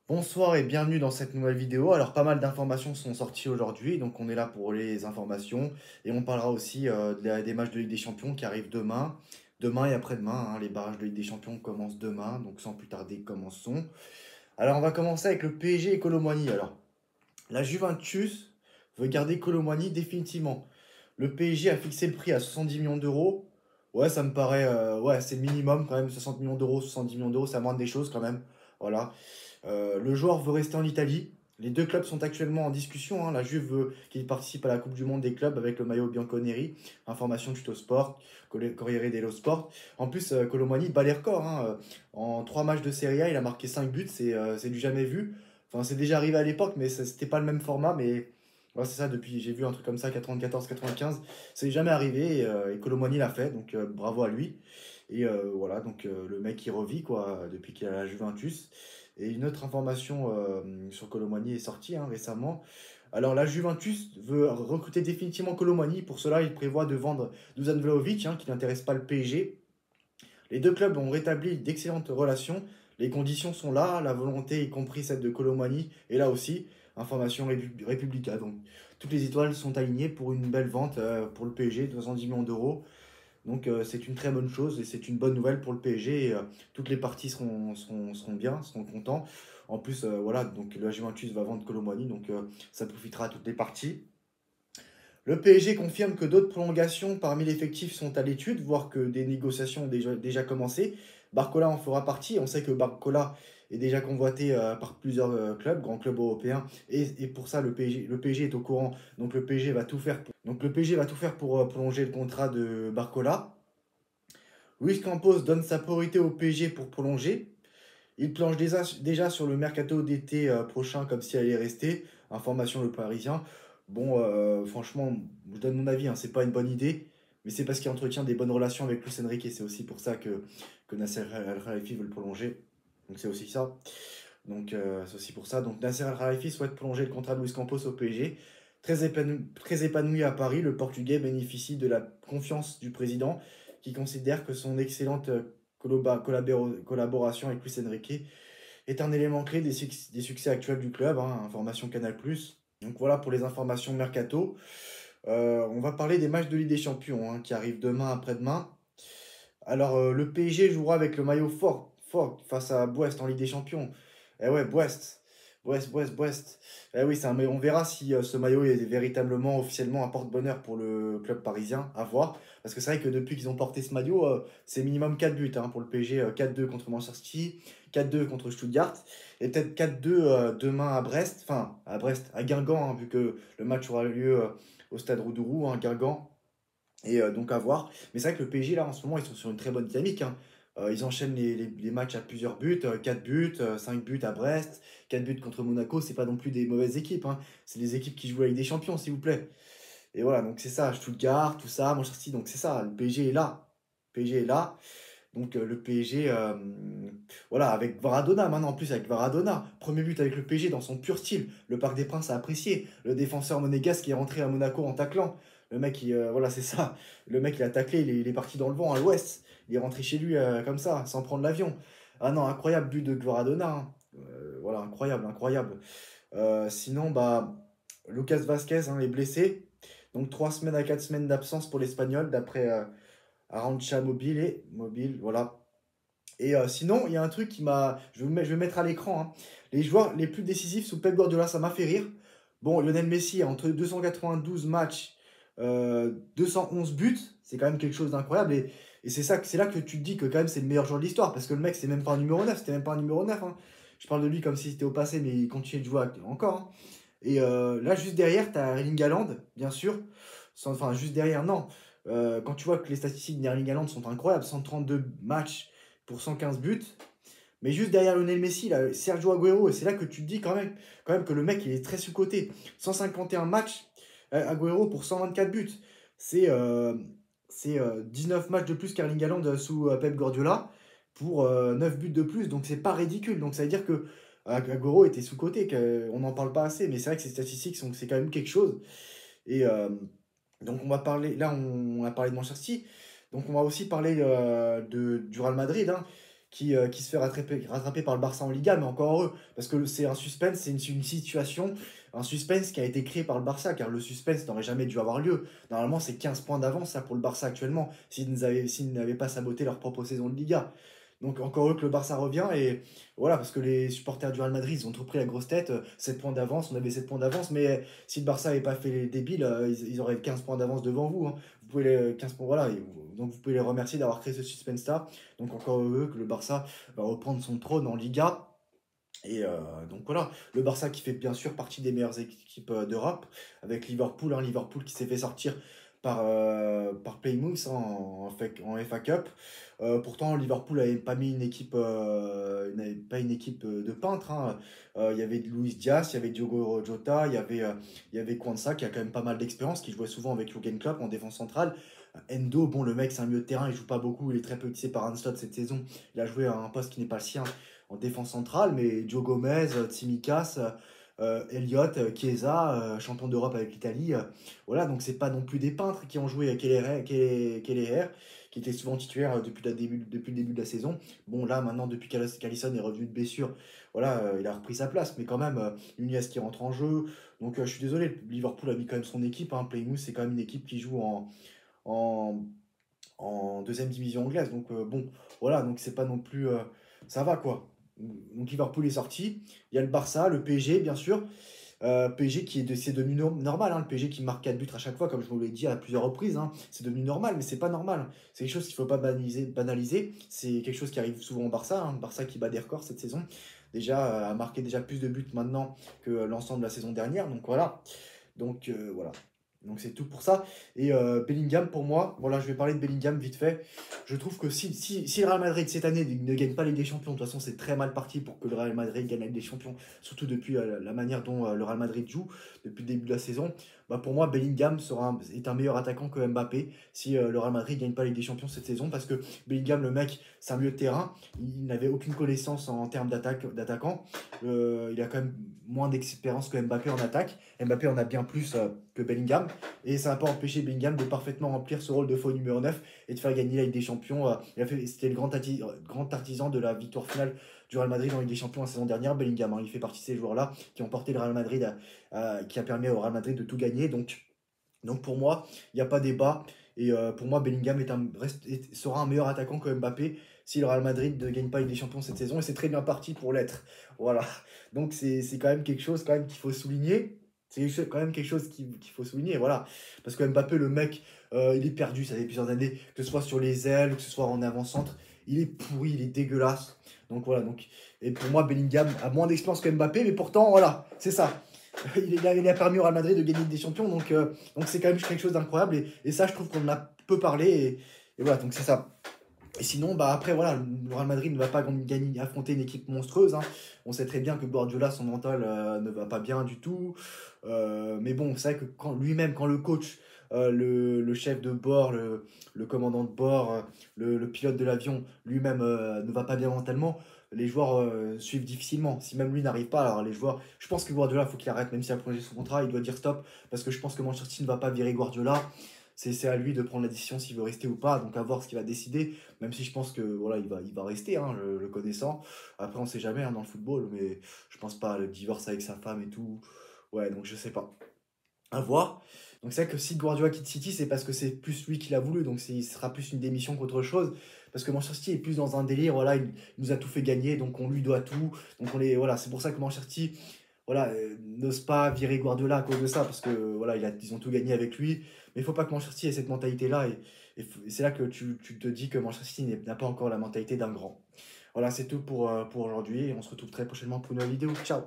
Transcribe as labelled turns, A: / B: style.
A: Bonsoir et bienvenue dans cette nouvelle vidéo. Alors pas mal d'informations sont sorties aujourd'hui, donc on est là pour les informations et on parlera aussi des matchs de Ligue des Champions qui arrivent demain et après-demain, hein. Les barrages de Ligue des Champions commencent demain, donc sans plus tarder commençons. Alors on va commencer avec le PSG et Kolo Muani. Alors la Juventus veut garder Kolo Muani définitivement. Le PSG a fixé le prix à 70 millions d'euros. Ouais, ça me paraît, ouais, c'est le minimum quand même, 60 millions d'euros, 70 millions d'euros, c'est la moindre des choses quand même. Voilà. Le joueur veut rester en Italie. Les deux clubs sont actuellement en discussion, hein. La Juve veut qu'il participe à la Coupe du Monde des clubs avec le maillot bianconeri. Information Tuto Sport, Corriere dello Sport. En plus, Kolo Muani bat les records, hein. En 3 matchs de Serie A, il a marqué 5 buts, c'est du jamais vu. Enfin, c'est déjà arrivé à l'époque, mais c'était pas le même format. Mais ouais, c'est ça, depuis, j'ai vu un truc comme ça, 94-95. C'est jamais arrivé et Kolo Muani l'a fait, donc bravo à lui. Et voilà, donc le mec il revit quoi, depuis qu'il a la Juventus. Et une autre information sur Kolo Muani est sortie, hein, récemment. Alors la Juventus veut recruter définitivement Kolo Muani. Pour cela, il prévoit de vendre Dusan Vlahovic, hein, qui n'intéresse pas le PSG. Les deux clubs ont rétabli d'excellentes relations. Les conditions sont là, la volonté, y compris celle de Kolo Muani, est là aussi. Information Républica. Donc toutes les étoiles sont alignées pour une belle vente pour le PSG, 210 millions d'euros. Donc c'est une très bonne chose et c'est une bonne nouvelle pour le PSG. Et, toutes les parties seront bien, seront contents. En plus, voilà, donc la Juventus va vendre Kolo Muani, donc ça profitera à toutes les parties. Le PSG confirme que d'autres prolongations parmi l'effectif sont à l'étude, voire que des négociations ont déjà commencé. Barcola en fera partie. On sait que Barcola est déjà convoité par plusieurs clubs, grands clubs européens. Et pour ça, le PSG est au courant. Donc le PSG va tout faire pour prolonger le contrat de Barcola. Luis Campos donne sa priorité au PSG pour prolonger. Il planche déjà sur le mercato d'été prochain comme si elle allait rester. Information Le Parisien. Bon, franchement, je donne mon avis, hein, c'est pas une bonne idée, mais c'est parce qu'il entretient des bonnes relations avec Luis Enrique et c'est aussi pour ça que Nasser Al-Khelaifi veut le prolonger. Donc c'est aussi ça. Donc c'est aussi pour ça. Donc Nasser Al-Khelaifi souhaite prolonger le contrat de Luis Campos au PSG. Très épanoui à Paris, le Portugais bénéficie de la confiance du président qui considère que son excellente collaboration avec Luis Enrique est un élément clé des succès actuels du club, hein, information Canal+. Donc voilà pour les informations mercato. On va parler des matchs de Ligue des Champions hein, qui arrivent demain après-demain. Alors le PSG jouera avec le maillot fort face à Brest en Ligue des Champions. Eh ouais, Brest. Eh oui, on verra si ce maillot est véritablement officiellement un porte-bonheur pour le club parisien, à voir. Parce que c'est vrai que depuis qu'ils ont porté ce maillot, c'est minimum 4 buts hein, pour le PSG. 4-2 contre Manchester City, 4-2 contre Stuttgart, et peut-être 4-2 demain à Brest, enfin à Guingamp, hein, vu que le match aura lieu au stade Roudourou, hein, Guingamp. Et donc à voir. Mais c'est vrai que le PSG, là, en ce moment, ils sont sur une très bonne dynamique, hein. Ils enchaînent les matchs à plusieurs buts, 4 buts, 5 buts à Brest, 4 buts contre Monaco, c'est pas non plus des mauvaises équipes, hein. C'est des équipes qui jouent avec des champions, s'il vous plaît. Et voilà, donc c'est ça, Stuttgart, tout ça, Manchester City, donc c'est ça, le PSG est là. Le PSG est là. Donc le PSG, voilà, avec Varadona maintenant, en plus avec Varadona, premier but avec le PSG dans son pur style. Le Parc des Princes a apprécié. Le défenseur monégasque qui est rentré à Monaco en taclant. Le mec, voilà, c'est ça. Le mec, il a taclé, il est parti dans le vent à l'ouest. Il est rentré chez lui comme ça, sans prendre l'avion. Ah non, incroyable but de Varadona, hein. Voilà, incroyable. Sinon, bah, Lucas Vasquez hein, est blessé. Donc 3 semaines à 4 semaines d'absence pour l'Espagnol, d'après Arantxa Mobile, voilà. Et sinon, il y a un truc qui m'a. Je vais mettre à l'écran, hein. Les joueurs les plus décisifs sous Pep Guardiola, ça m'a fait rire. Bon, Lionel Messi, entre 292 matchs, 211 buts, c'est quand même quelque chose d'incroyable. Et c'est là que tu te dis que quand même c'est le meilleur joueur de l'histoire. Parce que le mec, c'est même pas un numéro 9, c'était même pas un numéro 9, hein. Je parle de lui comme si c'était au passé, mais il continue de jouer encore, hein. Et là, juste derrière, tu as Erling Haaland, bien sûr. Enfin, juste derrière, non. Quand tu vois que les statistiques d'Erling Haaland sont incroyables, 132 matchs pour 115 buts. Mais juste derrière Lionel Messi, là, Sergio Agüero, et c'est là que tu te dis quand même que le mec, il est très sous-coté. 151 matchs, Agüero pour 124 buts. C'est euh, c'est 19 matchs de plus qu'Erling Haaland sous Pep Guardiola pour 9 buts de plus. Donc c'est pas ridicule. Donc ça veut dire que Agüero était sous-coté, qu'on n'en parle pas assez. Mais c'est vrai que ces statistiques, c'est quand même quelque chose. Et donc on va parler, là on a parlé de Manchester City, donc on va aussi parler du Real Madrid, hein. qui se fait rattraper par le Barça en Liga, mais encore heureux, parce que c'est un suspense, c'est une situation, un suspense qui a été créé par le Barça, car le suspense n'aurait jamais dû avoir lieu. Normalement, c'est 15 points d'avance ça, pour le Barça actuellement, s'ils n'avaient pas saboté leur propre saison de Liga. Donc encore heureux que le Barça revient, et voilà, parce que les supporters du Real Madrid, ils ont trop pris la grosse tête, 7 points d'avance, on avait 7 points d'avance, mais si le Barça n'avait pas fait les débiles, ils auraient 15 points d'avance devant vous, hein. Vous pouvez les 15 points, voilà, donc vous pouvez les remercier d'avoir créé ce suspense-là. Donc encore heureux que le Barça va reprendre son trône en Liga. Et donc voilà, le Barça qui fait bien sûr partie des meilleures équipes d'Europe, avec Liverpool, hein, Liverpool qui s'est fait sortir par Plymouth en FA Cup. Pourtant, Liverpool n'avait pas mis une équipe, n'avait pas une équipe de peintres, hein. Il y avait Luis Diaz, il y avait Diogo Jota, il y avait Kwanzaa qui a quand même pas mal d'expérience, qui jouait souvent avec Jürgen Klopp en défense centrale. Endo, bon, le mec, c'est un milieu de terrain, il joue pas beaucoup, il est très peu utilisé par Ancelotti cette saison. Il a joué à un poste qui n'est pas le sien en défense centrale, mais Joe Gomez, Tsimikas, Elliott, Chiesa, champion d'Europe avec l'Italie. Voilà, donc c'est pas non plus des peintres qui ont joué à Kelleher, qui était souvent titulaire depuis le début de la saison. Bon, là, maintenant, depuis qu'Alisson est revenu de blessure, voilà, il a repris sa place, mais quand même, Nunez qui rentre en jeu. Donc, je suis désolé, Liverpool a mis quand même son équipe, hein. Plymouth, c'est quand même une équipe qui joue en, en deuxième division anglaise. Donc, bon, voilà, donc c'est pas non plus. Ça va quoi. Donc, Liverpool est sorti. Il y a le Barça, le PSG, bien sûr. PSG c'est devenu normal, hein, le PSG qui marque 4 buts à chaque fois, comme je vous l'ai dit à plusieurs reprises, hein. C'est devenu normal, mais c'est pas normal. C'est quelque chose qu'il faut pas banaliser. C'est quelque chose qui arrive souvent au Barça, hein. Le Barça qui bat des records cette saison. Déjà, a marqué déjà plus de buts maintenant que l'ensemble de la saison dernière. Donc voilà. Donc voilà. Donc c'est tout pour ça. Et Bellingham, pour moi, voilà, je vais parler de Bellingham vite fait. Je trouve que si le Real Madrid cette année ne gagne pas la Ligue des Champions, de toute façon c'est très mal parti pour que le Real Madrid gagne la Ligue des Champions, surtout depuis la manière dont le Real Madrid joue depuis le début de la saison. Bah, pour moi, Bellingham est un meilleur attaquant que Mbappé si le Real Madrid ne gagne pas la Ligue des Champions cette saison, parce que Bellingham, le mec, c'est un milieu de terrain, il n'avait aucune connaissance en termes d'attaquant. Il a quand même moins d'expérience que Mbappé en attaque. Mbappé en a bien plus que Bellingham. Et ça n'a pas empêché Bellingham de parfaitement remplir ce rôle de faux numéro 9 et de faire gagner la Ligue des Champions. C'était le grand artisan de la victoire finale du Real Madrid en Ligue des Champions la saison dernière. Bellingham, hein, il fait partie de ces joueurs-là qui ont porté le Real Madrid, qui a permis au Real Madrid de tout gagner. Donc pour moi, il n'y a pas débat. Et pour moi, Bellingham sera un meilleur attaquant que Mbappé si le Real Madrid ne gagne pas la Ligue des Champions cette saison. Et c'est très bien parti pour l'être. Voilà. Donc c'est quand même quelque chose quand même qu'il faut souligner. C'est quand même quelque chose qu'il faut souligner, voilà. Parce que Mbappé, le mec, il est perdu, ça fait plusieurs années, que ce soit sur les ailes, que ce soit en avant-centre, il est pourri, il est dégueulasse. Donc voilà, et pour moi, Bellingham a moins d'expérience que Mbappé, mais pourtant, voilà, c'est ça. Il a permis au Real Madrid de gagner des champions, donc c'est quand même quelque chose d'incroyable, et ça, je trouve qu'on en a peu parlé, et voilà, donc c'est ça. Et sinon, bah après, voilà, le Real Madrid ne va pas affronter une équipe monstrueuse, hein. On sait très bien que Guardiola, son mental ne va pas bien du tout. Mais bon, c'est vrai que quand le coach, le chef de bord, le commandant de bord, le pilote de l'avion, lui-même ne va pas bien mentalement, les joueurs suivent difficilement. Si même lui n'arrive pas, alors les joueurs. Je pense que Guardiola, il faut qu'il arrête, même s'il a prolongé son contrat, il doit dire stop, parce que je pense que Manchester City ne va pas virer Guardiola. C'est à lui de prendre la décision s'il veut rester ou pas, donc à voir ce qu'il va décider, même si je pense que voilà, il va rester, hein, le connaissant. Après, on sait jamais, hein, dans le football, mais je pense pas, le divorce avec sa femme et tout. Ouais, donc je sais pas. À voir. Donc c'est vrai que si Guardiola quitte City, c'est parce que c'est plus lui qui l'a voulu, donc il sera plus une démission qu'autre chose. Parce que Manchester City est plus dans un délire, voilà, il nous a tout fait gagner, donc on lui doit tout. Donc voilà, c'est pour ça que Manchester City, voilà, n'ose pas virer Guardiola à cause de ça, parce que voilà, ils ont tout gagné avec lui. Mais il faut pas que Manchester City ait cette mentalité-là, et c'est là que tu te dis que Manchester City n'a pas encore la mentalité d'un grand. Voilà, c'est tout pour aujourd'hui, et on se retrouve très prochainement pour une nouvelle vidéo. Ciao!